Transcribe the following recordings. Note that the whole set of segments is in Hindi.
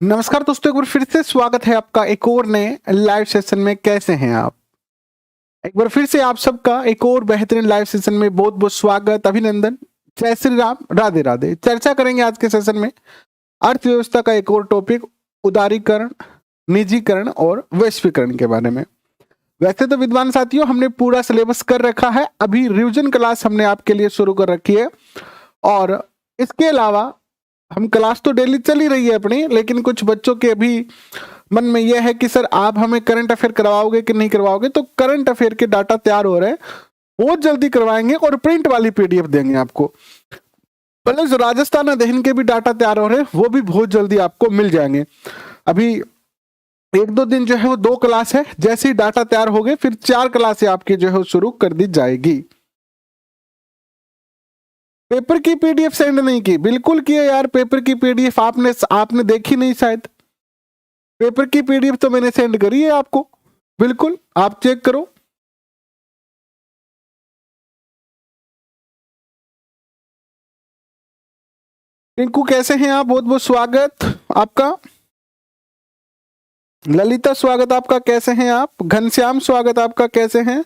नमस्कार दोस्तों, एक बार फिर से स्वागत है आपका एक और नए लाइव सेशन में। कैसे हैं आप? एक बार फिर से आप सबका एक और बेहतरीन लाइव सेशन में बहुत बहुत स्वागत, अभिनंदन। जय श्री राम, राधे राधे। चर्चा करेंगे आज के सेशन में अर्थव्यवस्था का एक और टॉपिक, उदारीकरण, निजीकरण और वैश्वीकरण के बारे में। वैसे तो विद्वान साथियों, हमने पूरा सिलेबस कर रखा है, अभी रिविजन क्लास हमने आपके लिए शुरू कर रखी है। और इसके अलावा हम क्लास तो डेली चल ही रही है अपनी, लेकिन कुछ बच्चों के अभी मन में यह है कि सर आप हमें करंट अफेयर करवाओगे कि नहीं करवाओगे। तो करंट अफेयर के डाटा तैयार हो रहे हैं, बहुत जल्दी करवाएंगे और प्रिंट वाली पीडीएफ देंगे आपको। प्लस राजस्थान अध्ययन के भी डाटा तैयार हो रहे हैं, वो भी बहुत जल्दी आपको मिल जाएंगे। अभी एक दो दिन जो है वो 2 क्लास है, जैसे ही डाटा तैयार हो गए फिर 4 क्लासें आपकी जो है शुरू कर दी जाएगी। पेपर की पीडीएफ सेंड नहीं की? बिल्कुल किए यार, पेपर की पीडीएफ आपने देखी नहीं शायद। पेपर की पीडीएफ तो मैंने सेंड करी है आपको, बिल्कुल आप चेक करो। टिंकू कैसे हैं आप? बहुत बहुत स्वागत आपका। ललिता स्वागत आपका, कैसे हैं आप? घनश्याम स्वागत आपका, कैसे हैं?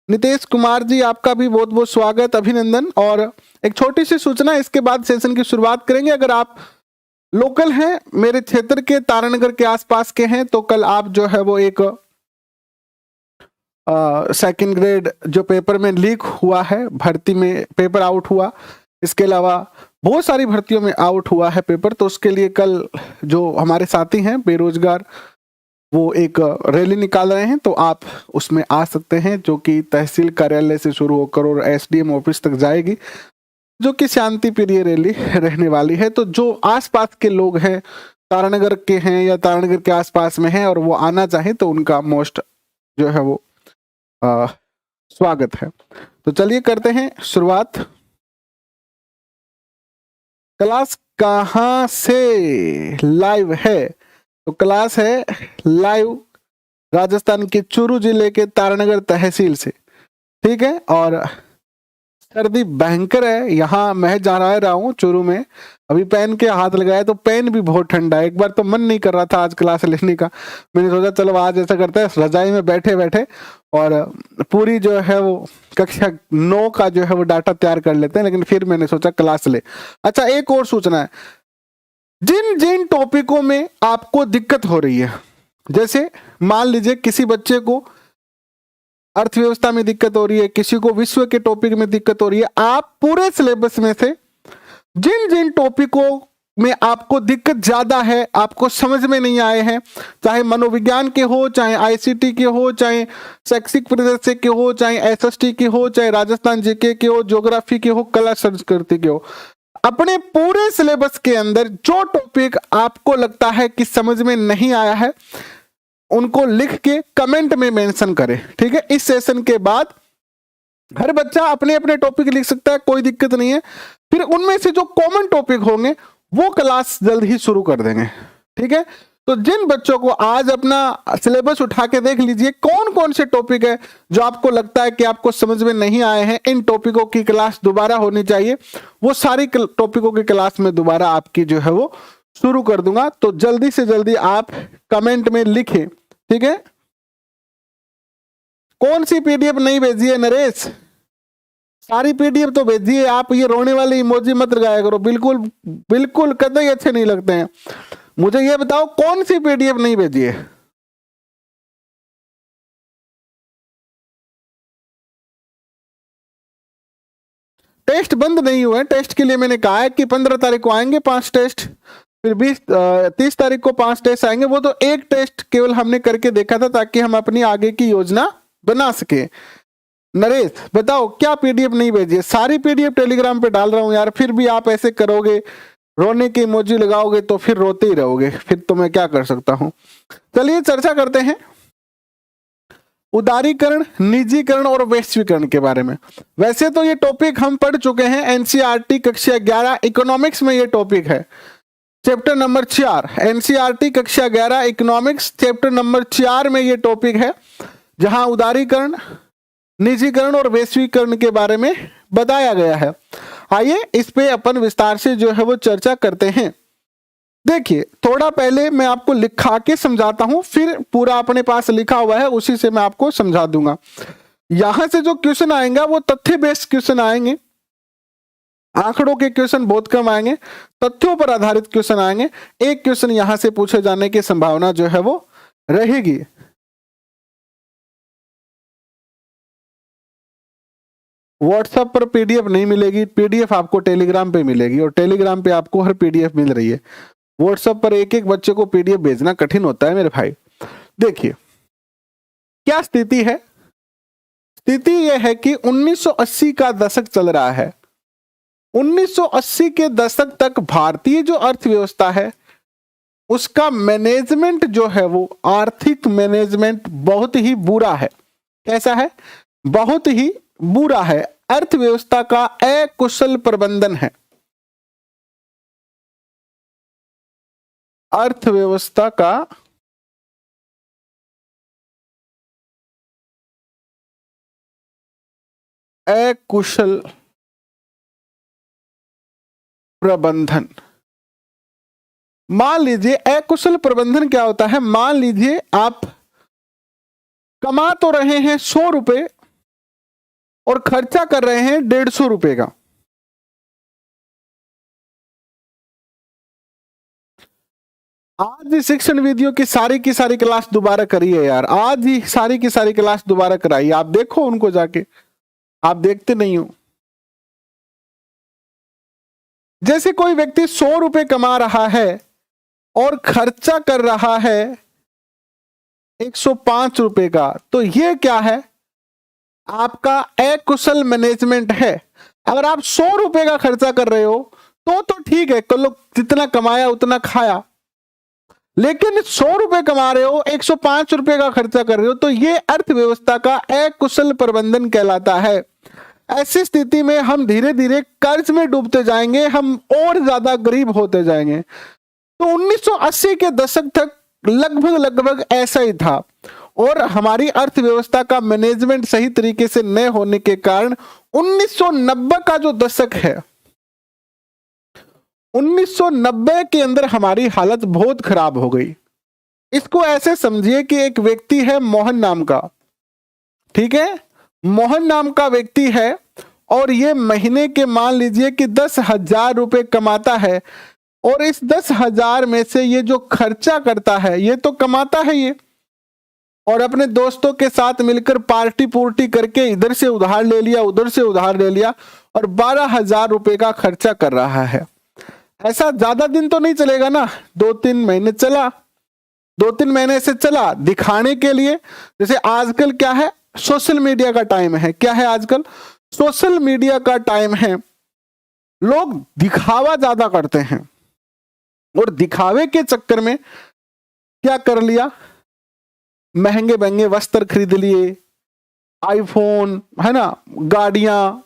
नितेश कुमार जी आपका भी बहुत बहुत स्वागत, अभिनंदन। और एक छोटी सी सूचना, इसके बाद सेशन की शुरुआत करेंगे। अगर आप लोकल हैं, मेरे क्षेत्र के तारानगर के आसपास के हैं, तो कल आप जो है वो एक सेकंड ग्रेड जो पेपर में लीक हुआ है, भर्ती में पेपर आउट हुआ, इसके अलावा बहुत सारी भर्तियों में आउट हुआ है पेपर, तो उसके लिए कल जो हमारे साथी हैं बेरोजगार, वो एक रैली निकाल रहे हैं, तो आप उसमें आ सकते हैं, जो कि तहसील कार्यालय से शुरू होकर और एसडीएम ऑफिस तक जाएगी, जो कि शांति प्रिय रैली रहने वाली है। तो जो आसपास के लोग हैं, तारानगर के हैं या तारानगर के आसपास में हैं और वो आना चाहे, तो उनका मोस्ट जो है वो स्वागत है। तो चलिए करते हैं शुरुआत। क्लास कहाँ से लाइव है? तो क्लास है लाइव राजस्थान के चूरू जिले के तारानगर तहसील से, ठीक है। और सर्दी भयंकर है यहाँ, मैं जा रहा हूँ चूरू में, अभी पेन के हाथ लगाया तो पेन भी बहुत ठंडा है। एक बार तो मन नहीं कर रहा था आज क्लास लेने का, मैंने सोचा चलो आज ऐसा करते हैं, रजाई में बैठे बैठे और पूरी जो है वो कक्षा 9 का जो है वो डाटा तैयार कर लेते हैं, लेकिन फिर मैंने सोचा क्लास ले। अच्छा, एक और सूचना है, जिन जिन टॉपिकों में आपको दिक्कत हो रही है, जैसे मान लीजिए किसी बच्चे को अर्थव्यवस्था में दिक्कत हो रही है, किसी को विश्व के टॉपिक में दिक्कत हो रही है, आप पूरे सिलेबस में से जिन जिन टॉपिकों में आपको दिक्कत ज्यादा है, आपको समझ में नहीं आए हैं, चाहे मनोविज्ञान के हो, चाहे आईसीटी के हो, चाहे शैक्षिक परिदृश्य के हो, चाहे एसएसटी के हो, चाहे राजस्थान जीके के हो, ज्योग्राफी के हो, कला संस्कृति के हो, अपने पूरे सिलेबस के अंदर जो टॉपिक आपको लगता है कि समझ में नहीं आया है, उनको लिख के कमेंट में मेंशन करें, ठीक है। इस सेशन के बाद हर बच्चा अपने अपने टॉपिक लिख सकता है, कोई दिक्कत नहीं है। फिर उनमें से जो कॉमन टॉपिक होंगे वो क्लास जल्द ही शुरू कर देंगे, ठीक है। तो जिन बच्चों को आज अपना सिलेबस उठा के देख लीजिए, कौन कौन से टॉपिक है जो आपको लगता है कि आपको समझ में नहीं आए हैं, इन टॉपिकों की क्लास दोबारा होनी चाहिए, वो सारी टॉपिकों की क्लास में दोबारा आपकी जो है वो शुरू कर दूंगा। तो जल्दी से जल्दी आप कमेंट में लिखें, ठीक है। कौन सी पीडीएफ नहीं भेजी है नरेश? सारी पीडीएफ तो भेजिए आप, ये रोने वाले इमोजी मत लगाया करो, बिल्कुल बिल्कुल कतई अच्छे नहीं लगते हैं। मुझे ये बताओ कौन सी पीडीएफ नहीं भेजी है? टेस्ट बंद नहीं हुए, टेस्ट के लिए मैंने कहा है कि 15 तारीख को आएंगे 5 टेस्ट, फिर 30 तारीख को 5 टेस्ट आएंगे। वो तो एक टेस्ट केवल हमने करके देखा था ताकि हम अपनी आगे की योजना बना सके। नरेश बताओ क्या पीडीएफ नहीं भेजी है? सारी पीडीएफ टेलीग्राम पे डाल रहा हूं यार, फिर भी आप ऐसे करोगे, रोने की इमोजी लगाओगे तो फिर रोते ही रहोगे, फिर तो मैं क्या कर सकता हूं। चलिए चर्चा करते हैं उदारीकरण, निजीकरण और वैश्वीकरण के बारे में। वैसे तो ये टॉपिक हम पढ़ चुके हैं, एनसीईआरटी कक्षा 11 इकोनॉमिक्स में ये टॉपिक है, चैप्टर नंबर 4, एनसीईआरटी कक्षा 11 इकोनॉमिक्स चैप्टर नंबर 4 में ये टॉपिक है, जहां उदारीकरण, निजीकरण और वैश्वीकरण के बारे में बताया गया है। आइए इस पे अपन विस्तार से जो है वो चर्चा करते हैं। देखिए थोड़ा पहले मैं आपको लिखा के समझाता हूं, फिर पूरा अपने पास लिखा हुआ है उसी से मैं आपको समझा दूंगा। यहां से जो क्वेश्चन आएगा वो तथ्य बेस्ड क्वेश्चन आएंगे, आंकड़ों के क्वेश्चन बहुत कम आएंगे, तथ्यों पर आधारित क्वेश्चन आएंगे। एक क्वेश्चन यहां से पूछे जाने की संभावना जो है वो रहेगी। व्हाट्सएप पर पीडीएफ नहीं मिलेगी, पीडीएफ आपको टेलीग्राम पे मिलेगी, और टेलीग्राम पे आपको हर पीडीएफ मिल रही है। व्हाट्सएप पर एक एक बच्चे को पीडीएफ भेजना कठिन होता है मेरे भाई। देखिए क्या स्थिति है, स्थिति यह है कि 1980 का दशक चल रहा है। 1980 के दशक तक भारतीय जो अर्थव्यवस्था है उसका मैनेजमेंट जो है वो, आर्थिक मैनेजमेंट बहुत ही बुरा है। कैसा है? बहुत ही बुरा है। अर्थव्यवस्था का अकुशल प्रबंधन है। अर्थव्यवस्था का अकुशल प्रबंधन। मान लीजिए अकुशल प्रबंधन क्या होता है, मान लीजिए आप कमा तो रहे हैं 100 रुपए और खर्चा कर रहे हैं 150 रुपए का। आज ही शिक्षण वीडियो की सारी क्लास दोबारा करिए यार, आज ही सारी की सारी क्लास दोबारा कराइए। आप देखो उनको जाके, आप देखते नहीं हो। जैसे कोई व्यक्ति 100 रुपए कमा रहा है और खर्चा कर रहा है 105 रुपए का, तो ये क्या है? आपका अकुशल मैनेजमेंट है। अगर आप 100 रुपए का खर्चा कर रहे हो तो ठीक है, कल जितना कमाया उतना खाया। लेकिन 100 रुपए कमा रहे हो, 105 रुपए का खर्चा कर रहे हो, तो ये अर्थव्यवस्था का अकुशल प्रबंधन कहलाता है। ऐसी स्थिति में हम धीरे धीरे कर्ज में डूबते जाएंगे, हम और ज्यादा गरीब होते जाएंगे। तो 1980 के दशक तक लगभग ऐसा ही था, और हमारी अर्थव्यवस्था का मैनेजमेंट सही तरीके से न होने के कारण 1990 का जो दशक है, 1990 के अंदर हमारी हालत बहुत खराब हो गई। इसको ऐसे समझिए कि एक व्यक्ति है मोहन नाम का, ठीक है, मोहन नाम का व्यक्ति है, और ये महीने के मान लीजिए कि 10,000 रुपए कमाता है, और इस 10,000 में से ये जो खर्चा करता है, ये तो कमाता है ये, और अपने दोस्तों के साथ मिलकर पार्टी पुर्टी करके इधर से उधार ले लिया, उधर से उधार ले लिया, और 12,000 रुपए का खर्चा कर रहा है। ऐसा ज्यादा दिन तो नहीं चलेगा ना, 2-3 महीने चला, 2-3 महीने से चला दिखाने के लिए। जैसे आजकल क्या है, सोशल मीडिया का टाइम है। क्या है आजकल? सोशल मीडिया का टाइम है। लोग दिखावा ज्यादा करते हैं, और दिखावे के चक्कर में क्या कर लिया, महंगे महंगे वस्त्र खरीद लिए, आईफोन, है ना, गाड़ियां,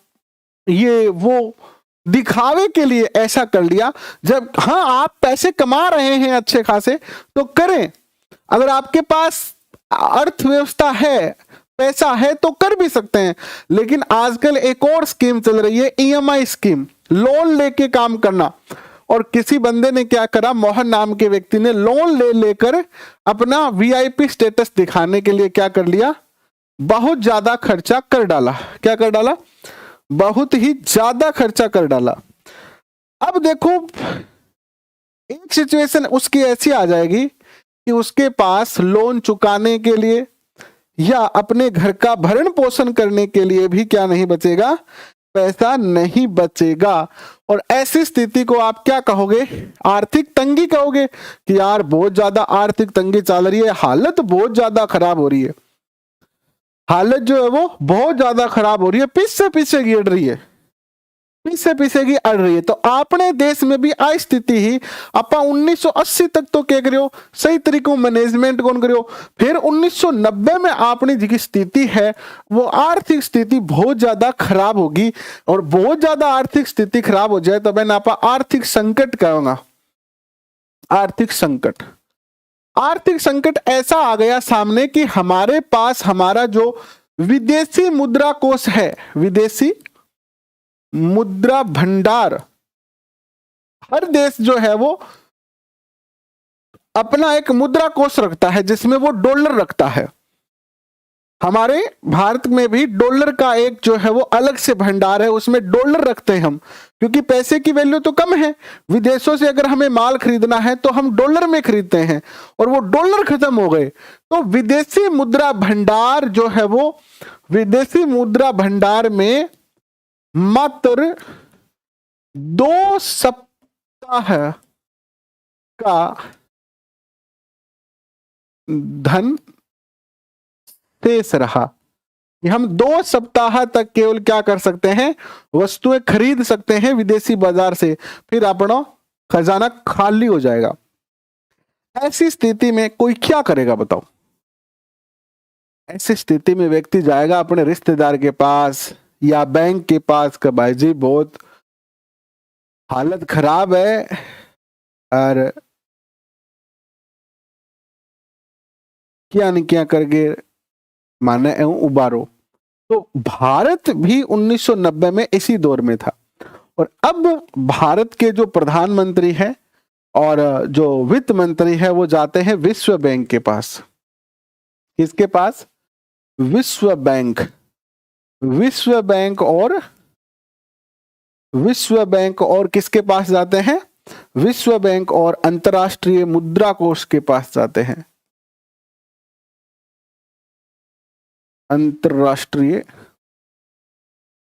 ये वो, दिखावे के लिए ऐसा कर लिया। जब हाँ आप पैसे कमा रहे हैं अच्छे खासे तो करें, अगर आपके पास अर्थव्यवस्था है, पैसा है तो कर भी सकते हैं। लेकिन आजकल एक और स्कीम चल रही है, ईएमआई स्कीम, लोन लेके काम करना। और किसी बंदे ने क्या करा, मोहन नाम के व्यक्ति ने लोन ले लेकर अपना वीआईपी स्टेटस दिखाने के लिए क्या कर लिया, बहुत ज्यादा खर्चा कर डाला। क्या कर डाला? बहुत ही ज्यादा खर्चा कर डाला। अब देखो एक सिचुएशन उसकी ऐसी आ जाएगी कि उसके पास लोन चुकाने के लिए या अपने घर का भरण पोषण करने के लिए भी क्या नहीं बचेगा, पैसा नहीं बचेगा। और ऐसी स्थिति को आप क्या कहोगे, आर्थिक तंगी कहोगे कि यार बहुत ज्यादा आर्थिक तंगी चल रही है, हालत बहुत ज्यादा खराब हो रही है, हालत जो है वो बहुत ज्यादा खराब हो रही है, पीछे गिर रही है, पीछे की अड़ रही है। तो अपने देश में भी आ स्थिति ही अपा 1980 तक तो क्या करियो, सही तरीके मैनेजमेंट कौन करियो। फिर 1990 में अपनी जी स्थिति है वो आर्थिक स्थिति बहुत ज्यादा खराब होगी, और बहुत ज्यादा आर्थिक स्थिति खराब हो जाए तो मैं आपा आर्थिक संकट कहूंगा। आर्थिक संकट, आर्थिक संकट ऐसा आ गया सामने कि हमारे पास हमारा जो विदेशी मुद्रा कोष है, विदेशी मुद्रा भंडार, हर देश जो है वो अपना एक मुद्रा कोष रखता है जिसमें वो डॉलर रखता है। हमारे भारत में भी डॉलर का एक जो है वो अलग से भंडार है, उसमें डॉलर रखते हैं हम, क्योंकि पैसे की वैल्यू तो कम है। विदेशों से अगर हमें माल खरीदना है तो हम डॉलर में खरीदते हैं, और वो डॉलर खत्म हो गए तो विदेशी मुद्रा भंडार जो है वो, विदेशी मुद्रा भंडार में मात्र 2 सप्ताह का धन शेष रहा कि हम 2 सप्ताह तक केवल क्या कर सकते हैं, वस्तुएं खरीद सकते हैं विदेशी बाजार से, फिर अपना खजाना खाली हो जाएगा। ऐसी स्थिति में कोई क्या करेगा बताओ? ऐसी स्थिति में व्यक्ति जाएगा अपने रिश्तेदार के पास या बैंक के पास कि भाई जी बहुत हालत खराब है और क्या नहीं क्या करके माने उबारो। तो भारत भी 1990 में इसी दौर में था, और अब भारत के जो प्रधानमंत्री हैं और जो वित्त मंत्री है वो जाते हैं विश्व बैंक के पास। किसके पास? विश्व बैंक। विश्व बैंक और किसके पास जाते हैं? विश्व बैंक और अंतर्राष्ट्रीय मुद्रा कोष के पास जाते हैं। अंतर्राष्ट्रीय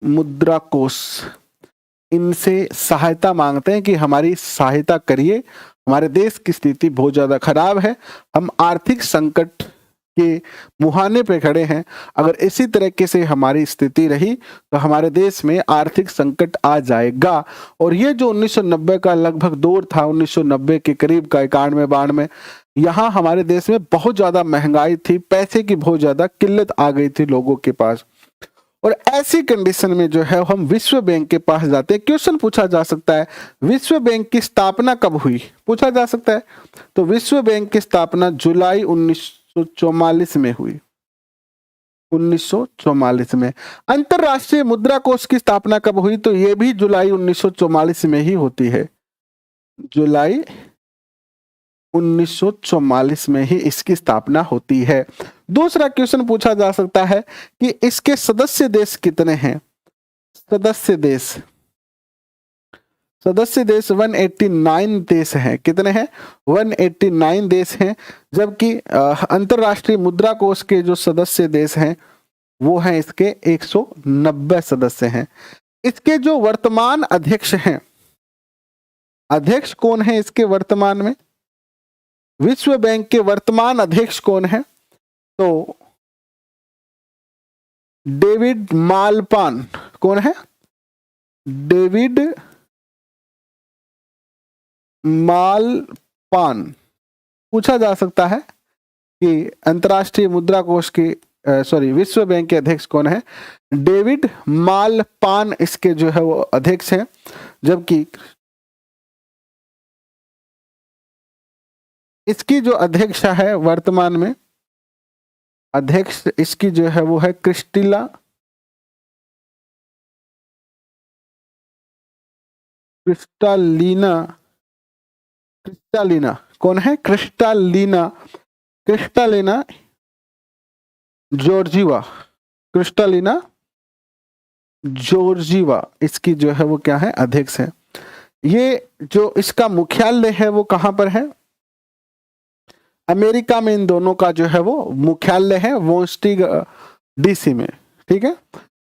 मुद्रा कोष, इनसे सहायता मांगते हैं कि हमारी सहायता करिए, हमारे देश की स्थिति बहुत ज्यादा खराब है, हम आर्थिक संकट के मुहाने पे खड़े हैं, अगर इसी तरीके से हमारी स्थिति रही तो हमारे देश में आर्थिक संकट आ जाएगा। और ये जो 1990 का लगभग दौर था, 1990 के करीब का 91-92, यहाँ हमारे देश में बहुत ज्यादा महंगाई थी, पैसे की बहुत ज्यादा किल्लत आ गई थी लोगों के पास, और ऐसी कंडीशन में जो है हम विश्व बैंक के पास जाते हैं। क्वेश्चन पूछा जा सकता है विश्व बैंक की स्थापना कब हुई, पूछा जा सकता है। तो विश्व बैंक की स्थापना जुलाई 1944 में हुई, 1944 में। अंतरराष्ट्रीय मुद्रा कोष की स्थापना कब हुई? तो ये भी जुलाई 1944 में ही होती है, जुलाई 1944 में ही इसकी स्थापना होती है। दूसरा क्वेश्चन पूछा जा सकता है कि इसके सदस्य देश कितने हैं? सदस्य देश 189 देश हैं। कितने हैं? 189 देश हैं, जबकि अंतरराष्ट्रीय मुद्रा कोष के जो सदस्य देश हैं वो हैं इसके 190 सदस्य हैं। इसके जो वर्तमान अध्यक्ष हैं, अध्यक्ष कौन है इसके वर्तमान में? विश्व बैंक के वर्तमान अध्यक्ष कौन है? तो डेविड मालपान। कौन है? डेविड मालपान। पूछा जा सकता है कि अंतर्राष्ट्रीय मुद्रा कोष के विश्व बैंक के अध्यक्ष कौन है? डेविड मालपान इसके जो है वो अध्यक्ष हैं, जबकि इसकी जो अध्यक्षा है वर्तमान में, अध्यक्ष इसकी जो है वो है क्रिस्टालिना कौन है? Kristalina Georgieva. क्रिस्टालिना जॉर्जिवा इसकी जो है वो क्या है? अध्यक्ष है। ये जो इसका मुख्यालय है वो कहां पर है? अमेरिका में इन दोनों का जो है वो मुख्यालय है, वॉशिंगटन डीसी में। ठीक है,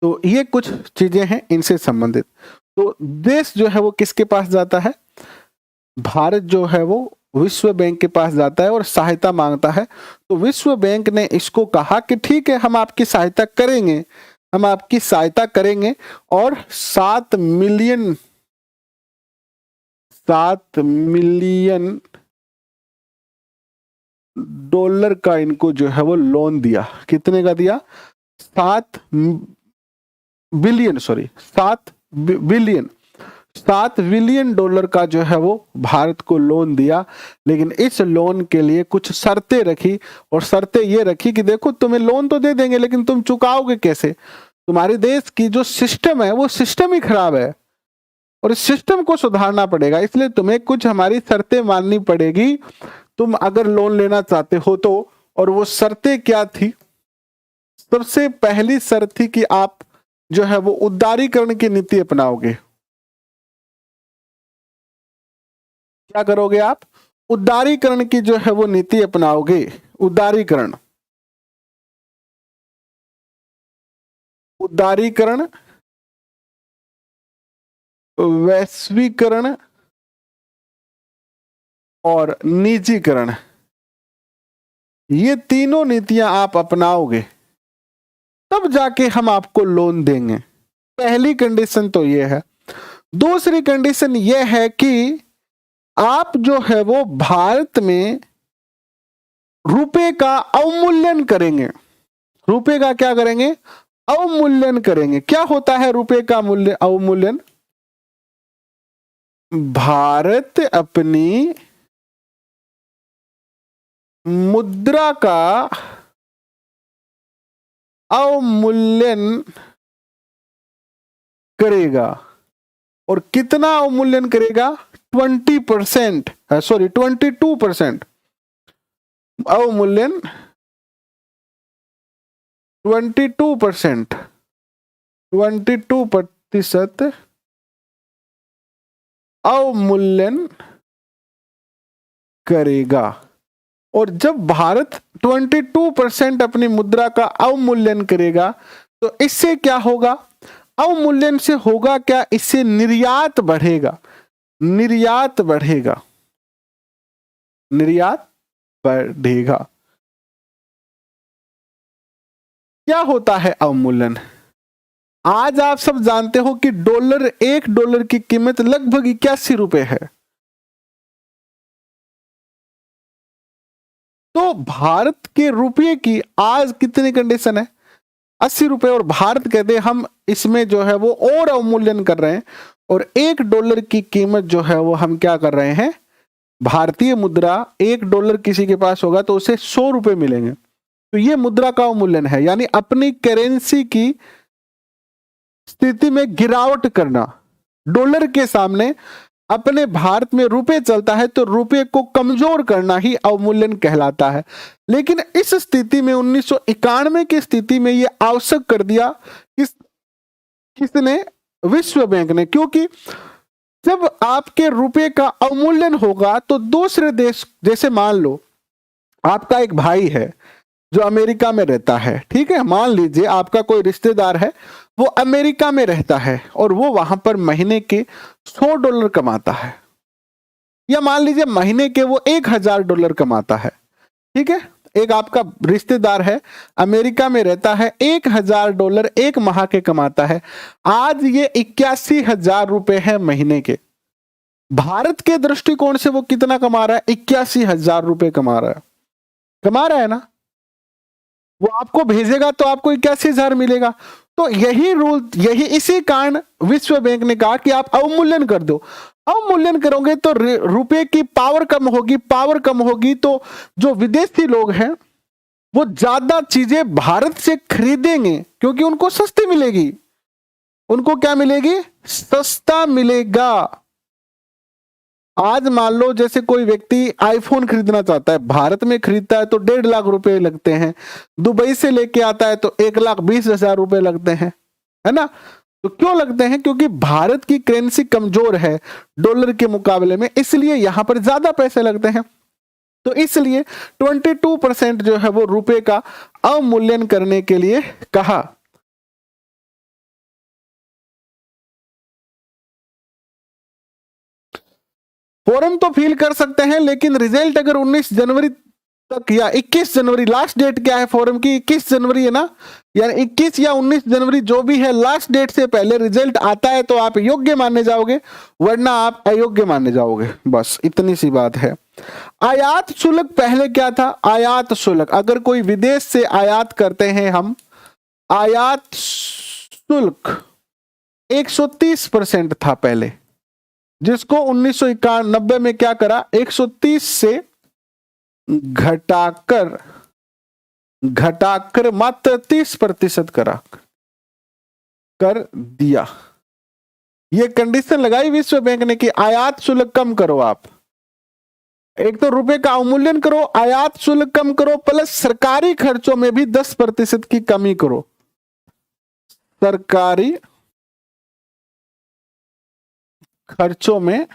तो ये कुछ चीजें हैं इनसे संबंधित। तो देश जो है वो किसके पास जाता है? भारत जो है वो विश्व बैंक के पास जाता है और सहायता मांगता है। तो विश्व बैंक ने इसको कहा कि ठीक है, हम आपकी सहायता करेंगे, और 7 मिलियन डॉलर का इनको जो है वो लोन दिया। कितने का दिया? 7 बिलियन डॉलर का जो है वो भारत को लोन दिया। लेकिन इस लोन के लिए कुछ शर्तें रखी, और शर्तें ये रखी कि देखो तुम्हें लोन तो दे देंगे लेकिन तुम चुकाओगे कैसे? तुम्हारे देश की जो सिस्टम है वो सिस्टम ही खराब है, और इस सिस्टम को सुधारना पड़ेगा, इसलिए तुम्हें कुछ हमारी शर्तें माननी पड़ेगी। तुम अगर लोन लेना चाहते हो तो। और वो शर्तें क्या थी? सबसे पहली शर्त थी कि आप जो है वो उदारीकरण की नीति अपनाओगे। क्या करोगे आप? उदारीकरण की जो है वो नीति अपनाओगे। उदारीकरण, उदारीकरण, वैश्वीकरण और निजीकरण, ये तीनों नीतियां आप अपनाओगे तब जाके हम आपको लोन देंगे। पहली कंडीशन तो ये है। दूसरी कंडीशन ये है कि आप जो है वो भारत में रुपए का अवमूल्यन करेंगे। रुपए का क्या करेंगे? अवमूल्यन करेंगे। क्या होता है रुपए का मूल्य अवमूल्यन? भारत अपनी मुद्रा का अवमूल्यन करेगा। और कितना अवमूल्यन करेगा? 20%, सॉरी 22% अवमूल्यन, 22%, 22% अवमूल्यन करेगा। और जब भारत 22% अपनी मुद्रा का अवमूल्यन करेगा तो इससे क्या होगा? अवमूल्यन से होगा क्या? इससे निर्यात बढ़ेगा। निर्यात बढ़ेगा, निर्यात बढ़ेगा। क्या होता है अवमूल्यन? आज आप सब जानते हो कि $1 की कीमत लगभग 81 रुपए है। तो भारत के रुपये की आज कितनी कंडीशन है? 80 रुपए। और भारत कहते हैं हम इसमें जो है वो और अवमूल्यन कर रहे हैं और $1 की कीमत जो है वो हम क्या कर रहे हैं? भारतीय मुद्रा, $1 किसी के पास होगा तो उसे 100 रुपए मिलेंगे। तो ये मुद्रा का अवमूल्यन है, यानी अपनी करेंसी की स्थिति में गिरावट करना। डॉलर के सामने अपने भारत में रुपए चलता है तो रुपए को कमजोर करना ही अवमूल्यन कहलाता है। लेकिन इस स्थिति में 1991 की स्थिति में यह आवश्यक कर दिया किसने? विश्व बैंक ने। क्योंकि जब आपके रुपए का अवमूल्यन होगा तो दूसरे देश, जैसे मान लो आपका एक भाई है जो अमेरिका में रहता है, ठीक है, मान लीजिए आपका कोई रिश्तेदार है वो अमेरिका में रहता है और वो वहां पर महीने के $100 कमाता है, या मान लीजिए महीने के वो $1000 कमाता है, ठीक है। एक आपका रिश्तेदार है अमेरिका में रहता है, $1000 एक माह के कमाता है। आज ये 81,000 रुपए है महीने के। भारत के दृष्टिकोण से वो कितना कमा रहा है? 81,000 रुपए कमा रहा है ना। वो आपको भेजेगा तो आपको 81,000 मिलेगा। तो यही रूल, यही इसी कारण विश्व बैंक ने कहा कि आप अवमूल्यन कर दो। अवमूल्यन करोगे तो रुपए की पावर कम होगी, पावर कम होगी तो जो विदेशी लोग हैं वो ज्यादा चीजें भारत से खरीदेंगे क्योंकि उनको सस्ती मिलेगी। उनको क्या मिलेगी? सस्ता मिलेगा। आज मान लो जैसे कोई व्यक्ति आईफोन खरीदना चाहता है, भारत में खरीदता है तो 1.5 लाख रुपए लगते हैं, दुबई से लेके आता है तो 1,20,000 रुपए लगते हैं, है ना। तो क्यों लगते हैं? क्योंकि भारत की करेंसी कमजोर है डॉलर के मुकाबले में, इसलिए यहां पर ज्यादा पैसे लगते हैं। तो इसलिए 22% जो है वो रुपए का अवमूल्यन करने के लिए कहा। फॉर्म तो फिल कर सकते हैं, लेकिन रिजल्ट अगर 19 जनवरी तक या 21 जनवरी, लास्ट डेट क्या है फॉर्म की? 21 जनवरी है ना, यानी 21 या 19 जनवरी जो भी है, लास्ट डेट से पहले रिजल्ट आता है तो आप योग्य माने जाओगे, वरना आप अयोग्य माने जाओगे। बस इतनी सी बात है। आयात शुल्क पहले क्या था? आयात शुल्क, अगर कोई विदेश से आयात करते हैं हम, आयात शुल्क 130% था पहले, जिसको 1991 में क्या करा? 130 से घटाकर मात्र 30% कर दिया। यह कंडीशन लगाई विश्व बैंक ने कि आयात शुल्क कम करो आप। एक तो रुपए का अवमूल्यन करो, आयात शुल्क कम करो, प्लस सरकारी खर्चों में भी 10% की कमी करो। सरकारी खर्चों में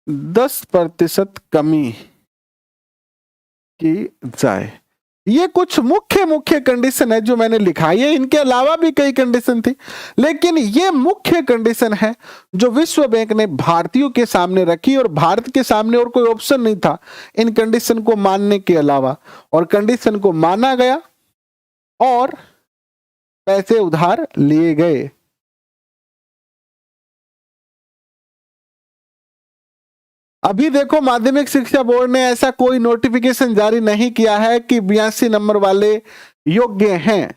10% कमी की जाए। ये कुछ मुख्य मुख्य कंडीशन है जो मैंने लिखा है, इनके अलावा भी कई कंडीशन थी, लेकिन ये मुख्य कंडीशन है जो विश्व बैंक ने भारतीयों के सामने रखी, और भारत के सामने और कोई ऑप्शन नहीं था इन कंडीशन को मानने के अलावा, और कंडीशन को माना गया और पैसे उधार लिए गए। अभी देखो, माध्यमिक शिक्षा बोर्ड ने ऐसा कोई नोटिफिकेशन जारी नहीं किया है कि 82 नंबर वाले योग्य हैं,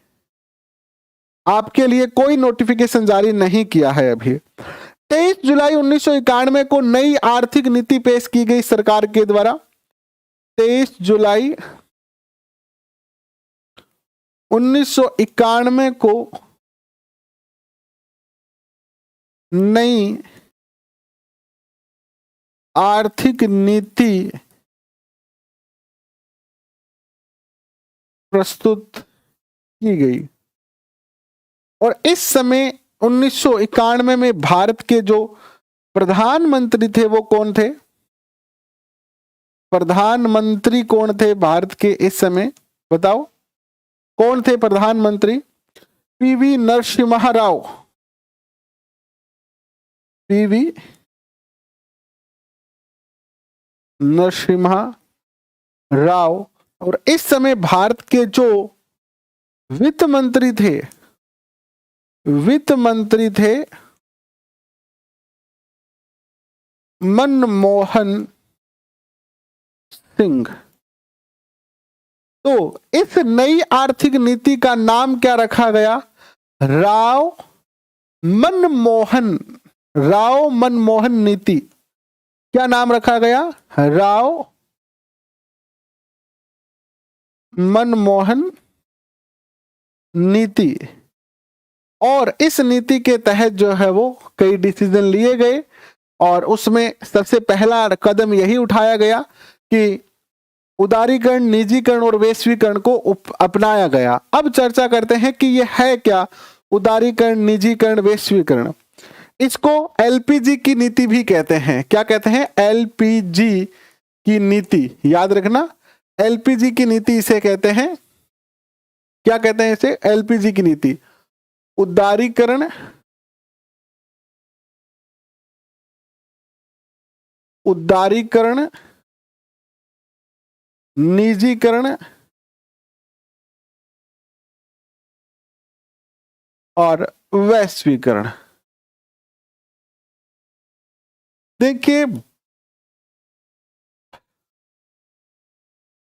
आपके लिए कोई नोटिफिकेशन जारी नहीं किया है अभी। 23 जुलाई 1991 को नई आर्थिक नीति पेश की गई सरकार के द्वारा। 23 जुलाई 1991 को नई आर्थिक नीति प्रस्तुत की गई, और इस समय 1991 में भारत के जो प्रधानमंत्री थे वो कौन थे? प्रधानमंत्री कौन थे भारत के इस समय, बताओ कौन थे प्रधानमंत्री? पीवी नरसिम्हा राव। पीवी नरसिम्हा राव। और इस समय भारत के जो वित्त मंत्री थे, वित्त मंत्री थे मनमोहन सिंह। तो इस नई आर्थिक नीति का नाम क्या रखा गया? राव मनमोहन नीति। क्या नाम रखा गया? राव मनमोहन नीति। और इस नीति के तहत जो है वो कई डिसीजन लिए गए, और उसमें सबसे पहला कदम यही उठाया गया कि उदारीकरण, निजीकरण और वैश्वीकरण को अपनाया गया। अब चर्चा करते हैं कि यह है क्या उदारीकरण, निजीकरण, वैश्वीकरण। इसको एलपीजी की नीति भी कहते हैं। क्या कहते हैं? एलपीजी की नीति। याद रखना, एलपीजी की नीति इसे कहते हैं। क्या कहते हैं इसे? एलपीजी की नीति। उदारीकरण, निजीकरण और वैश्वीकरण। देखिए,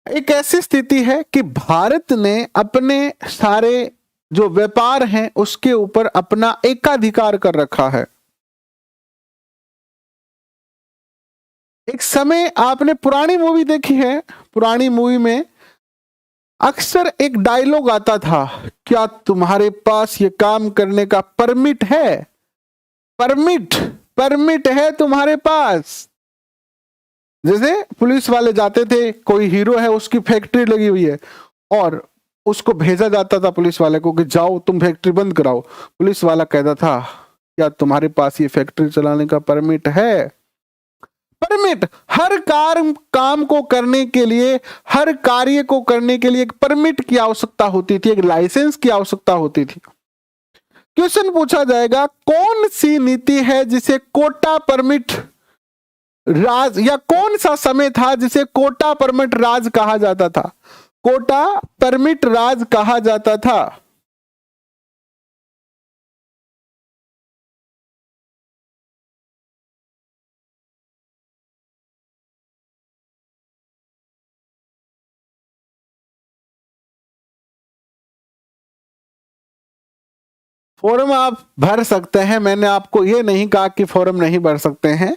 एक ऐसी स्थिति है कि भारत ने अपने सारे जो व्यापार हैं उसके ऊपर अपना एकाधिकार कर रखा है। एक समय आपने पुरानी मूवी देखी है, पुरानी मूवी में अक्सर एक डायलॉग आता था, क्या तुम्हारे पास ये काम करने का परमिट है? परमिट है तुम्हारे पास? जैसे पुलिस वाले जाते थे, कोई हीरो है उसकी फैक्ट्री लगी हुई है और उसको भेजा जाता था पुलिस वाले को कि जाओ तुम फैक्ट्री बंद कराओ। पुलिस वाला कहता था, क्या तुम्हारे पास ये फैक्ट्री चलाने का परमिट है? परमिट, हर काम को करने के लिए, हर कार्य को करने के लिए एक परमिट की आवश्यकता होती थी, एक लाइसेंस की आवश्यकता होती थी। क्वेश्चन पूछा जाएगा, कौन सी नीति है जिसे कोटा परमिट राज, या कौन सा समय था जिसे कोटा परमिट राज कहा जाता था? कोटा परमिट राज कहा जाता था। फॉर्म आप भर सकते हैं, मैंने आपको ये नहीं कहा कि फॉर्म नहीं भर सकते हैं,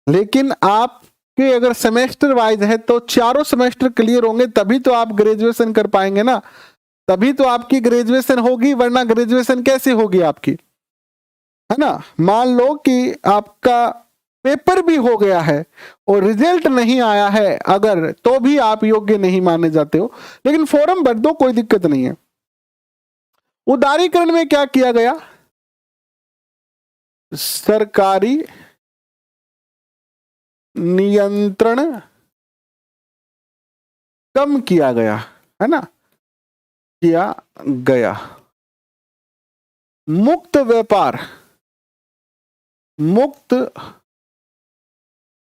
लेकिन आपके अगर सेमेस्टर वाइज है तो चारों सेमेस्टर क्लियर होंगे तभी तो आप ग्रेजुएशन कर पाएंगे ना, तभी तो आपकी ग्रेजुएशन होगी, वरना ग्रेजुएशन कैसे होगी आपकी, है ना। मान लो कि आपका पेपर भी हो गया है और रिजल्ट नहीं आया है अगर, तो भी आप योग्य नहीं माने जाते हो, लेकिन फॉर्म भर दो, कोई दिक्कत नहीं है। उदारीकरण में क्या किया गया? सरकारी नियंत्रण कम किया गया, है ना, किया गया। मुक्त व्यापार, मुक्त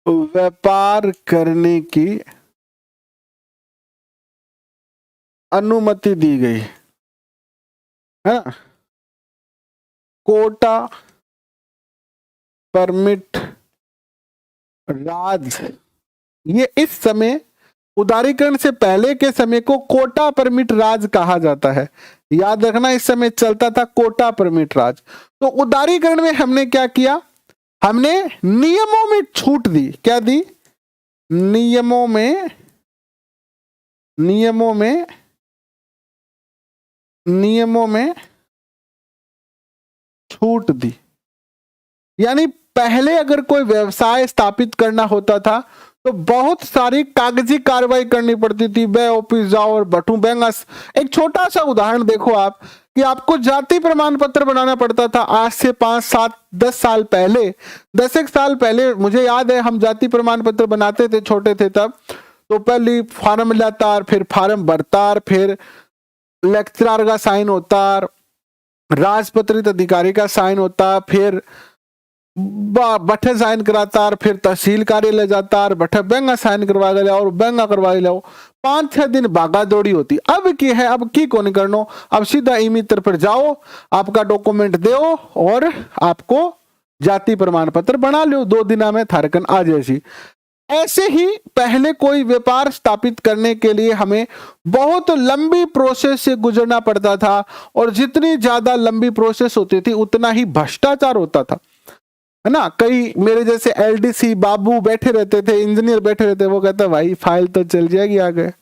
व्यापार करने की अनुमति दी गई, है ना। कोटा परमिट राज, ये इस समय उदारीकरण से पहले के समय को कोटा परमिट राज कहा जाता है। याद रखना, इस समय चलता था कोटा परमिट राज। तो उदारीकरण में हमने क्या किया? हमने नियमों में छूट दी। क्या दी? नियमों में, नियमों में, नियमों में छूट दी। यानी पहले अगर कोई व्यवसाय स्थापित करना होता था तो बहुत सारी कागजी कार्रवाई करनी पड़ती थी, बे ऑफिस जाओ और बटू बैंगस। एक छोटा सा उदाहरण देखो आप, कि आपको जाति प्रमाण पत्र बनाना पड़ता था। आज से 5, 7, 10 साल पहले, 10 एक साल पहले मुझे याद है, हम जाति प्रमाण पत्र बनाते थे, छोटे थे तब। तो पहले फार्म लाता, फिर फार्म भरता, फिर लेक्चरर का साइन होता, राजपत्रित अधिकारी का साइन होता, फिर बठे साइन कराता, फिर तहसील कार्यालय जाता, बठे बैंक साइन करवा लिया और बैंक करवा लो। 5-6 दिन भागा दौड़ी होती। अब की है, अब की को नहीं करनो, अब सीधा ई मित्र पर जाओ, आपका डॉक्यूमेंट दो और आपको जाति प्रमाण पत्र बना लो, 2 दिना में थारकन आ जाएगी। ऐसे ही पहले कोई व्यापार स्थापित करने के लिए हमें बहुत लंबी प्रोसेस से गुजरना पड़ता था, और जितनी ज्यादा लंबी प्रोसेस होती थी उतना ही भ्रष्टाचार होता था, है ना। कई मेरे जैसे एलडीसी बाबू बैठे रहते थे, इंजीनियर बैठे रहते, वो कहता भाई फाइल तो चल जाएगी आगे,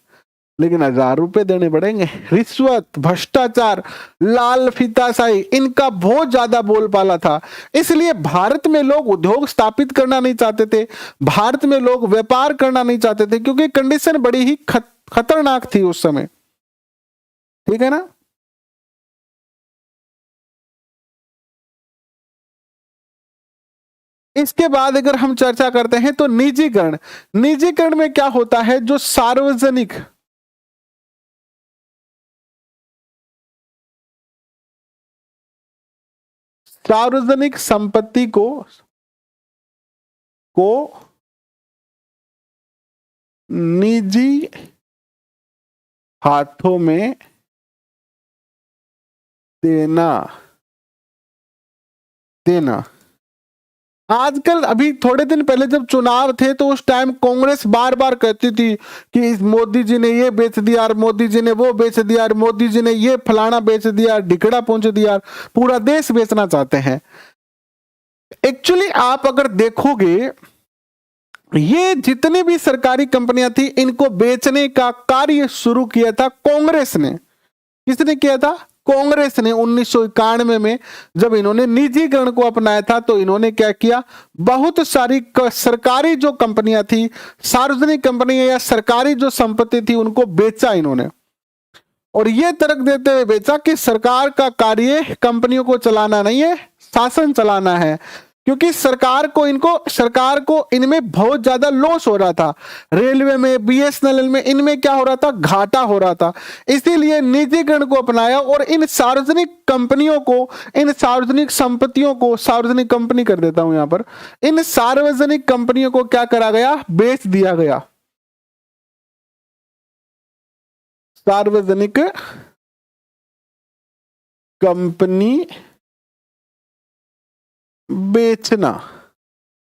लेकिन 1000 रुपए देने पड़ेंगे। रिश्वत, भ्रष्टाचार, लाल फीताशाही, इनका बहुत ज्यादा बोलबाला था। इसलिए भारत में लोग उद्योग स्थापित करना नहीं चाहते थे, भारत में लोग व्यापार करना नहीं चाहते थे, क्योंकि कंडीशन बड़ी ही खतरनाक थी उस समय, ठीक है ना। इसके बाद अगर हम चर्चा करते हैं तो निजीकरण। निजीकरण में क्या होता है? जो सार्वजनिक संपत्ति को निजी हाथों में देना। आजकल अभी थोड़े दिन पहले जब चुनाव थे तो उस टाइम कांग्रेस बार बार कहती थी कि इस मोदी जी ने ये बेच दिया, और मोदी जी ने वो बेच दिया, और मोदी जी ने ये फलाना बेच दिया, ढिकड़ा पहुंच दिया, पूरा देश बेचना चाहते हैं। एक्चुअली आप अगर देखोगे, ये जितनी भी सरकारी कंपनियां थी, इनको बेचने का कार्य शुरू किया था कांग्रेस ने। किसने किया था? कांग्रेस ने 1991 में जब इन्होंने निजीकरण को अपनाया था, तो इन्होंने क्या किया? बहुत सारी सरकारी जो कंपनियां थी, सार्वजनिक कंपनियां या सरकारी जो संपत्ति थी, उनको बेचा इन्होंने। और ये तर्क देते हुए बेचा कि सरकार का कार्य कंपनियों को चलाना नहीं है, शासन चलाना है, क्योंकि सरकार को इनमें बहुत ज्यादा लॉस हो रहा था। रेलवे में, बीएसएनएल में, इनमें क्या हो रहा था? घाटा हो रहा था। इसीलिए निजीकरण को अपनाया और इन सार्वजनिक कंपनियों को, इन सार्वजनिक संपत्तियों को, सार्वजनिक कंपनी कर देता हूं यहां पर, इन सार्वजनिक कंपनियों को क्या करा गया? बेच दिया गया। सार्वजनिक कंपनी बेचना।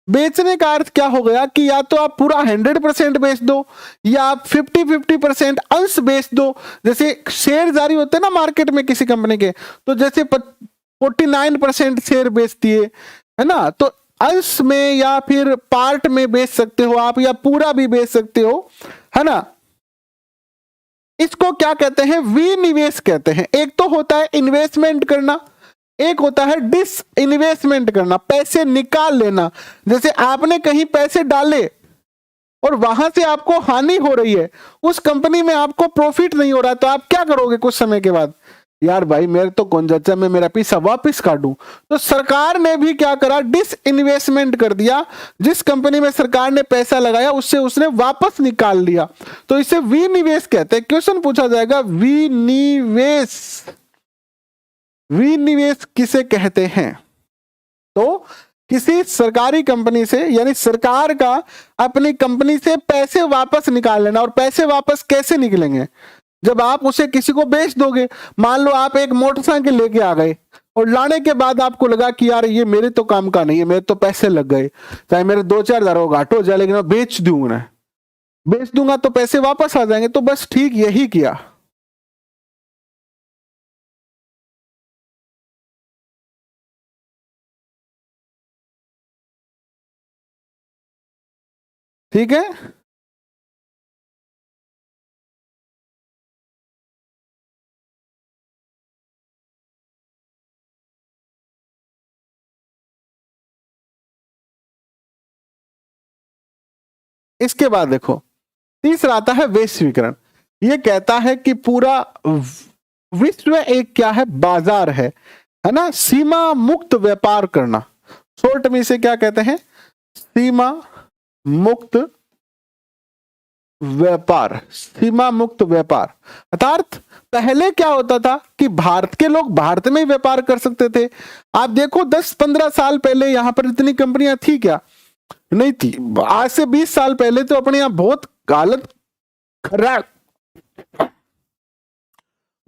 बेचने का अर्थ क्या हो गया कि या तो आप पूरा 100% बेच दो, या आप 50-50% अंश बेच दो। जैसे शेयर जारी होते हैं ना मार्केट में किसी कंपनी के, तो जैसे 49% शेयर बेचती है ना, तो अंश में या फिर पार्ट में बेच सकते हो आप, या पूरा भी बेच सकते हो, है ना। इसको क्या कहते हैं? विनिवेश कहते हैं। एक तो होता है इन्वेस्टमेंट करना, एक होता है डिस इन्वेस्टमेंट करना, पैसे निकाल लेना। जैसे आपने कहीं पैसे डाले और वहां से आपको हानि हो रही है, उस कंपनी में आपको प्रॉफिट नहीं हो रहा, तो आप क्या करोगे कुछ समय के बाद? यार भाई मेरे तो कौन जच्चा, मैं मेरा पैसा वापस काटूं। तो सरकार ने भी क्या करा, डिस इन्वेस्टमेंट कर दिया। जिस कंपनी में सरकार ने पैसा लगाया उससे उसने वापस निकाल लिया, तो इसे विनिवेश कहते हैं। क्वेश्चन पूछा जाएगा विनिवेश, विनिवेश किसे कहते हैं? तो किसी सरकारी कंपनी से, यानी सरकार का अपनी कंपनी से पैसे वापस निकाल लेना। और पैसे वापस कैसे निकलेंगे? जब आप उसे किसी को बेच दोगे। मान लो आप एक मोटरसाइकिल लेके आ गए और लाने के बाद आपको लगा कि यार ये मेरे तो काम का नहीं है, मेरे तो पैसे लग गए, चाहे मेरे 2-4 हजार घाटा हो जाए, लेकिन मैं बेच दूंगा, बेच दूंगा तो पैसे वापस आ जाएंगे। तो बस ठीक यही किया। ठीक है, इसके बाद देखो तीसरा आता है वैश्वीकरण। ये कहता है कि पूरा विश्व एक क्या है, बाजार है ना, सीमा मुक्त व्यापार करना। शॉर्ट में इसे क्या कहते हैं, सीमा मुक्त व्यापार, सीमा मुक्त व्यापार। अर्थात पहले क्या होता था कि भारत के लोग भारत में ही व्यापार कर सकते थे। आप देखो 10-15 साल पहले यहां पर इतनी कंपनियां थी क्या? नहीं थी। आज से 20 साल पहले तो अपने यहां बहुत हालत खराब,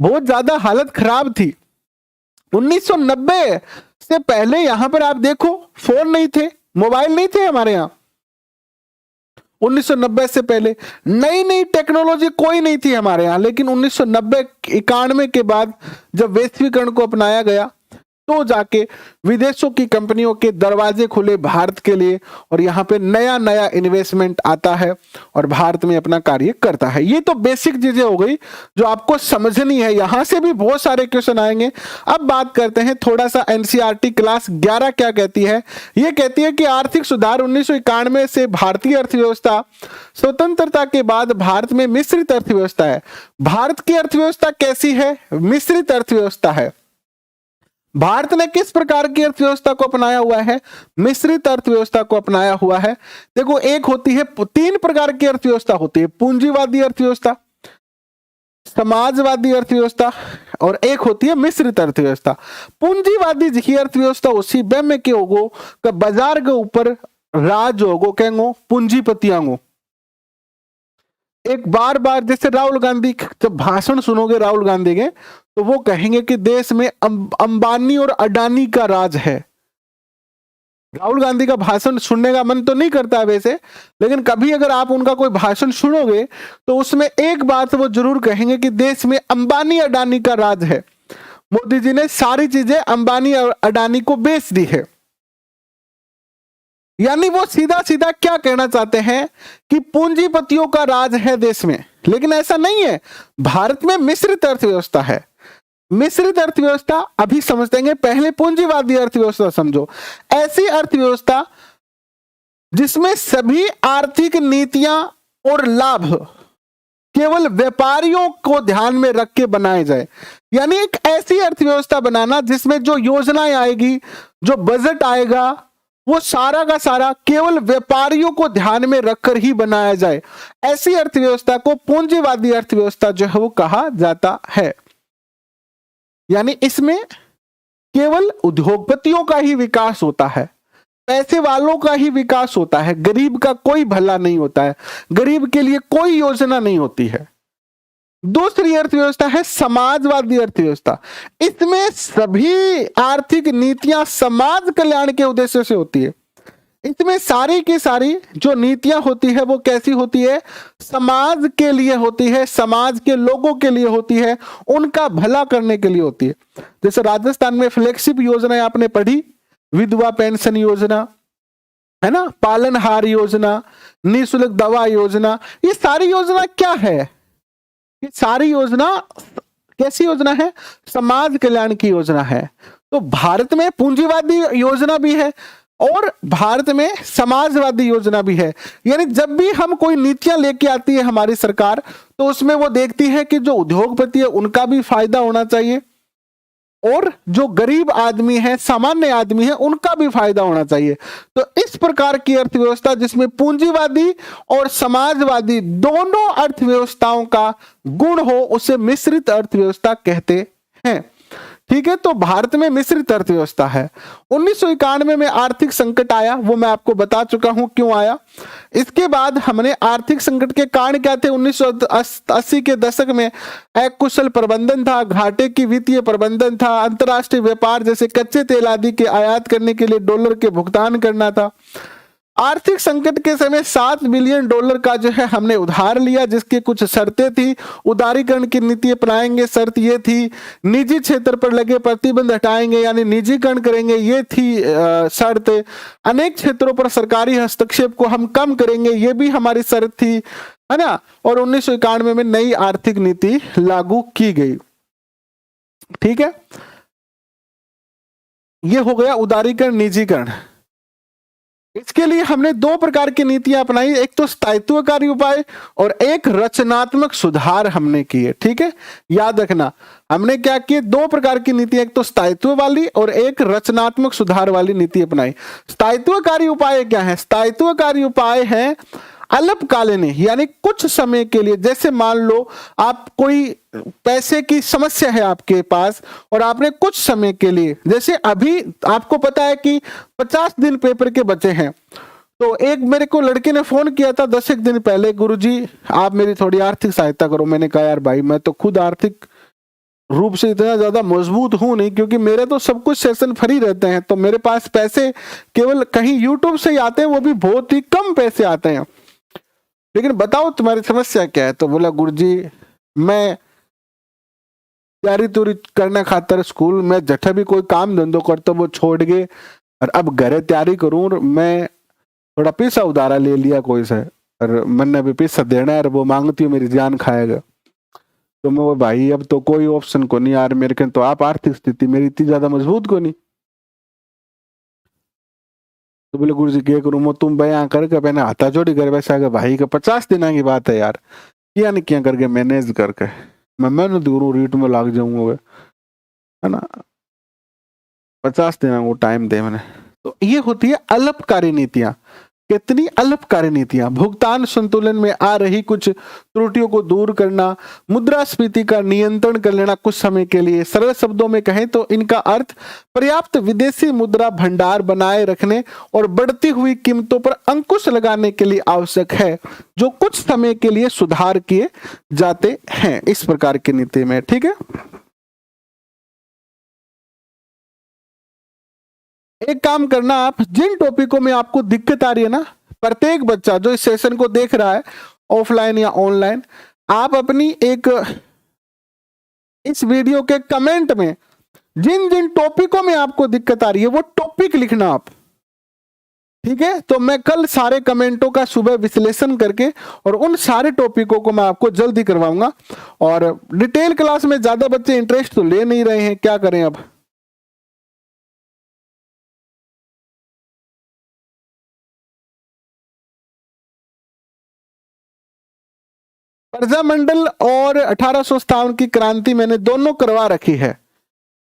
बहुत ज्यादा हालत खराब थी। 1990 से पहले यहां पर आप देखो फोन नहीं थे, मोबाइल नहीं थे हमारे यहां। 1990 से पहले नई नई टेक्नोलॉजी कोई नहीं थी हमारे यहां। लेकिन 1990-91 के बाद जब वैश्वीकरण को अपनाया गया, तो जाके विदेशों की कंपनियों के दरवाजे खुले भारत के लिए, और यहाँ पे नया नया इन्वेस्टमेंट आता है और भारत में अपना कार्य करता है। ये तो बेसिक चीजें हो गई जो आपको समझनी है। यहां से भी बहुत सारे क्वेश्चन आएंगे। अब बात करते हैं थोड़ा सा एनसीईआरटी क्लास 11 क्या कहती है। ये कहती है कि आर्थिक सुधार 1991 से भारतीय अर्थव्यवस्था स्वतंत्रता के बाद भारत में मिश्रित अर्थव्यवस्था है। भारत की अर्थव्यवस्था कैसी है? मिश्रित अर्थव्यवस्था है। भारत ने किस प्रकार की अर्थव्यवस्था को अपनाया हुआ है? मिश्रित अर्थव्यवस्था को अपनाया हुआ है। देखो एक होती है, 3 प्रकार की अर्थव्यवस्था होती है, पूंजीवादी अर्थव्यवस्था, समाजवादी अर्थव्यवस्था और एक होती है मिश्रित अर्थव्यवस्था। पूंजीवादी जी अर्थव्यवस्था उसी में के होगो का बाजार के ऊपर राज होगो, कहेंगो पूंजीपतियांगो। एक बार बार जैसे राहुल गांधी, जब भाषण सुनोगे राहुल गांधी के, तो वो कहेंगे कि देश में अंबानी और अडानी का राज है। राहुल गांधी का भाषण सुनने का मन तो नहीं करता है वैसे, लेकिन कभी अगर आप उनका कोई भाषण सुनोगे तो उसमें एक बात वो जरूर कहेंगे कि देश में अंबानी अडानी का राज है। मोदी जी ने सारी चीजें अंबानी और अडानी को बेच दी है। यानी वो सीधा सीधा क्या कहना चाहते हैं कि पूंजीपतियों का राज है देश में। लेकिन ऐसा नहीं है, भारत में मिश्रित अर्थव्यवस्था है। मिश्रित अर्थव्यवस्था अभी समझते हैं, पहले पूंजीवादी अर्थव्यवस्था समझो। ऐसी अर्थव्यवस्था जिसमें सभी आर्थिक नीतियां और लाभ केवल व्यापारियों को ध्यान में रख के बनाए जाए। यानी एक ऐसी अर्थव्यवस्था बनाना जिसमें जो योजनाएं आएगी, जो बजट आएगा, वो सारा का सारा केवल व्यापारियों को ध्यान में रखकर ही बनाया जाए। ऐसी अर्थव्यवस्था को पूंजीवादी अर्थव्यवस्था जो है वो कहा जाता है। यानी इसमें केवल उद्योगपतियों का ही विकास होता है, पैसे वालों का ही विकास होता है, गरीब का कोई भला नहीं होता है, गरीब के लिए कोई योजना नहीं होती है। दूसरी अर्थव्यवस्था है समाजवादी अर्थव्यवस्था। इसमें सभी आर्थिक नीतियां समाज कल्याण के उद्देश्य से होती है। इसमें सारी की सारी जो नीतियां होती है वो कैसी होती है? समाज के लिए होती है, समाज के लोगों के लिए होती है, उनका भला करने के लिए होती है। जैसे राजस्थान में फ्लैगशिप योजनाएं आपने पढ़ी, विधवा पेंशन योजना है ना, पालनहार योजना, निःशुल्क दवा योजना। ये सारी योजना क्या है? ये सारी योजना कैसी योजना है? समाज कल्याण की योजना है। तो भारत में पूंजीवादी योजना भी है और भारत में समाजवादी योजना भी है। यानी जब भी हम कोई नीतियां लेके आती है हमारी सरकार, तो उसमें वो देखती है कि जो उद्योगपति है उनका भी फायदा होना चाहिए और जो गरीब आदमी है, सामान्य आदमी है, उनका भी फायदा होना चाहिए। तो इस प्रकार की अर्थव्यवस्था जिसमें पूंजीवादी और समाजवादी दोनों अर्थव्यवस्थाओं का गुण हो, उसे मिश्रित अर्थव्यवस्था कहते हैं। ठीक है, तो भारत में मिश्रित अर्थव्यवस्था है। 1991 में आर्थिक संकट आया, वो मैं आपको बता चुका हूं क्यों आया। इसके बाद हमने आर्थिक संकट के कारण क्या थे, 1980 के दशक में अकुशल प्रबंधन था, घाटे की वित्तीय प्रबंधन था, अंतरराष्ट्रीय व्यापार जैसे कच्चे तेल आदि के आयात करने के लिए डॉलर के भुगतान करना था। आर्थिक संकट के समय $7 बिलियन का जो है हमने उधार लिया, जिसकी कुछ शर्तें थी। उदारीकरण की नीति अपनाएंगे, शर्त ये थी। निजी क्षेत्र पर लगे प्रतिबंध हटाएंगे, यानी निजीकरण करेंगे, ये थी शर्त। अनेक क्षेत्रों पर सरकारी हस्तक्षेप को हम कम करेंगे, ये भी हमारी शर्त थी, है ना। और 1991 में नई आर्थिक नीति लागू की गई। ठीक है, ये हो गया उदारीकरण, निजीकरण। इसके लिए हमने दो प्रकार की नीतियां अपनाई, एक तो स्थायित्वकारी उपाय और एक रचनात्मक सुधार हमने किए। ठीक है, याद रखना हमने क्या किए, दो प्रकार की नीतियां, एक तो स्थायित्व वाली और एक रचनात्मक सुधार वाली नीति अपनाई। स्थायित्वकारी उपाय क्या है? स्थायित्वकारी उपाय है अल्पकालीन, यानी कुछ समय के लिए। जैसे मान लो आप कोई पैसे की समस्या है आपके पास और आपने कुछ समय के लिए, जैसे अभी आपको पता है कि 50 दिन पेपर के बचे हैं, तो एक मेरे को लड़के ने फोन किया था 10 एक दिन पहले, गुरुजी आप मेरी थोड़ी आर्थिक सहायता करो। मैंने कहा यार भाई, मैं तो खुद आर्थिक रूप से इतना ज्यादा मजबूत हूं नहीं, क्योंकि मेरे तो सब कुछ सेशन फ्री रहते हैं, तो मेरे पास पैसे केवल कहीं यूट्यूब से ही आते हैं, वो भी बहुत ही कम पैसे आते हैं। लेकिन बताओ तुम्हारी समस्या क्या है? तो बोला गुरुजी मैं तैयारी तुरी करने खातर स्कूल में जठे भी कोई काम धंधो करता वो छोड़ गए और अब घरे तैयारी करूं, और मैं थोड़ा पैसा उधारा ले लिया कोई से, और मैंने भी पैसा देना है और वो मांगती हूँ मेरी जान खाएगा। तो मैं वो भाई अब तो कोई ऑप्शन को नहीं यार मेरे के, तो आप आर्थिक स्थिति मेरी इतनी ज्यादा मजबूत को नहीं। तो बोले गुरुजी क्या करूं मैं, तुम बयां करके मैंने हाथा जोड़ी कर वैसा के भाई का 50 दिन की बात है यार, क्या नहीं क्या करके मैनेज करके मैं मेहनत करूं, रीट में लाग जाऊंगा, है ना। 50 दिन को टाइम दे मैंने। तो ये होती है अल्पकारी नीतियां। कितनी अल्पकारी नीतियां? भुगतान संतुलन में आ रही कुछ त्रुटियों को दूर करना, मुद्रास्फीति का नियंत्रण कर लेना कुछ समय के लिए। सरल शब्दों में कहें तो इनका अर्थ पर्याप्त विदेशी मुद्रा भंडार बनाए रखने और बढ़ती हुई कीमतों पर अंकुश लगाने के लिए आवश्यक है, जो कुछ समय के लिए सुधार किए जाते हैं इस प्रकार की नीति में। ठीक है, एक काम करना, आप जिन टॉपिकों में आपको दिक्कत आ रही है ना, प्रत्येक बच्चा जो इस सेशन को देख रहा है ऑफलाइन या ऑनलाइन, आप अपनी एक इस वीडियो के कमेंट में जिन जिन टॉपिकों में आपको दिक्कत आ रही है वो टॉपिक लिखना आप। ठीक है, तो मैं कल सारे कमेंटों का सुबह विश्लेषण करके और उन सारे टॉपिकों को मैं आपको जल्दी करवाऊंगा। और डिटेल क्लास में ज्यादा बच्चे इंटरेस्ट तो ले नहीं रहे हैं, क्या करें अब। प्रजामंडल और 1857 की क्रांति मैंने दोनों करवा रखी है,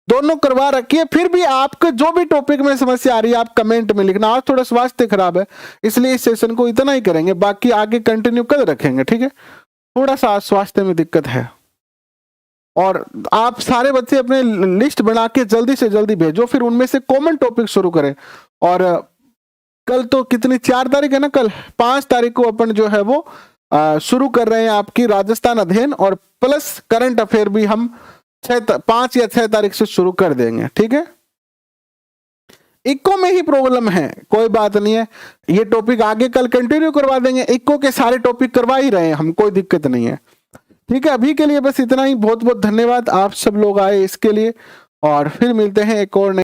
दोनों करवा रखी है। फिर भी आपके जो भी टॉपिक में समस्या आ रही है आप कमेंट में लिखना। आज थोड़ा स्वास्थ्य खराब है इसलिए इस सेशन को इतना ही करेंगे, बाकी आगे कंटिन्यू कर रखेंगे। ठीक है, थोड़ा सा स्वास्थ्य में दिक्कत है। और आप सारे बच्चे अपने लिस्ट बना के जल्दी से जल्दी भेजो, फिर उनमें से कॉमन टॉपिक शुरू करें। और कल तो कितनी 4 तारीख है ना, कल 5 तारीख को अपन जो है वो शुरू कर रहे हैं आपकी राजस्थान अध्ययन, और प्लस करंट अफेयर भी हम 5 या 6 तारीख से शुरू कर देंगे। ठीक है, इक्को में ही प्रॉब्लम है, कोई बात नहीं है, ये टॉपिक आगे कल कंटिन्यू करवा देंगे। इक्को के सारे टॉपिक करवा ही रहे हैं हम, कोई दिक्कत नहीं है। ठीक है, अभी के लिए बस इतना ही। बहुत बहुत धन्यवाद आप सब लोग आए इसके लिए, और फिर मिलते हैं एक और